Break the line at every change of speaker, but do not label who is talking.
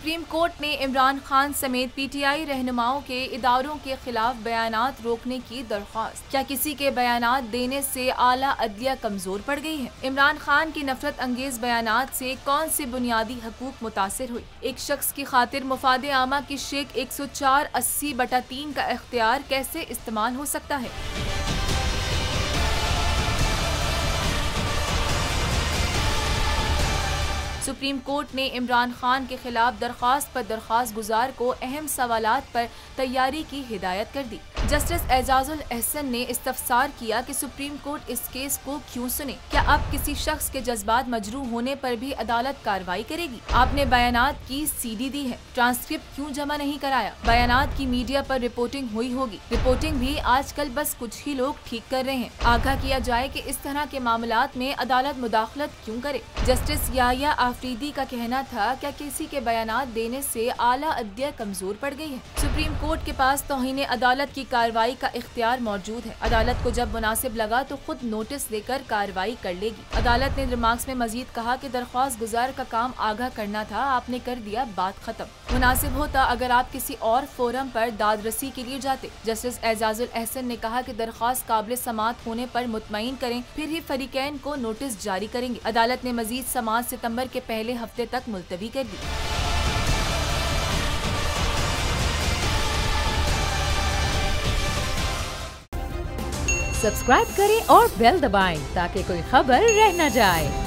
Supreme court ने इमरान खान समेत PTI रहनुमाओं के इदारों के खिलाफ बयानात रोकने की दरख्वास्त। क्या किसी के बयानात देने से आला अदलिया कमजोर पड़ गई है? इमरान खान की नफरत अंगेज बयानात से कौन से बुनियादी हकूक मुतासिर हुई? एक शख्स की खातिर मुफादे आमा की शेख 104/80/3 का इख्तियार कैसे इस्तेमाल हो सकता है? सुप्रीम कोर्ट ने इमरान खान के खिलाफ दरख्वास्त पर दरख्वास्त गुजार को अहम सवालात पर तैयारी की हिदायत कर दी। जस्टिस एजाजुल एहसन ने इस्तफसार किया कि सुप्रीम कोर्ट इस केस को क्यों सुने? क्या अब किसी शख्स के जज्बात मजरूह होने पर भी अदालत कार्रवाई करेगी? आपने बयानात की सीडी दी है, ट्रांसक्रिप्ट क्यों जमा नहीं कराया? बयानात की मीडिया पर रिपोर्टिंग हुई होगी, रिपोर्टिंग भी आजकल बस कुछ ही लोग ठीक कर रहे हैं। आगाह किया जाए कि इस तरह के मामलात में अदालत मुदाखलत क्यों करे? जस्टिस याया आफरीदी का कहना था, क्या किसी के बयानात देने से आला अदलिया कमजोर पड़ गई है? सुप्रीम कोर्ट के पास तौहीन अदालत की कार्रवाई का इख्तियार मौजूद है। अदालत को जब मुनासिब लगा तो खुद नोटिस देकर कार्रवाई कर लेगी। अदालत ने रिमार्क्स में मजीद कहा कि दरख्वास्त गुजार का काम आगाह करना था, आपने कर दिया, बात खत्म। मुनासिब होता अगर आप किसी और फोरम पर दादरसी के लिए जाते। जस्टिस एजाजुल एहसन ने कहा कि दरख्वास्त काबिल समाअत होने पर मुतमईन करें, फिर ही फरीकैन को नोटिस जारी करेंगे। अदालत ने मजीद समाअत सितंबर के पहले हफ्ते तक मुलतवी कर दी।
सब्सक्राइब करें और बेल दबाएं ताकि कोई खबर रह न जाए।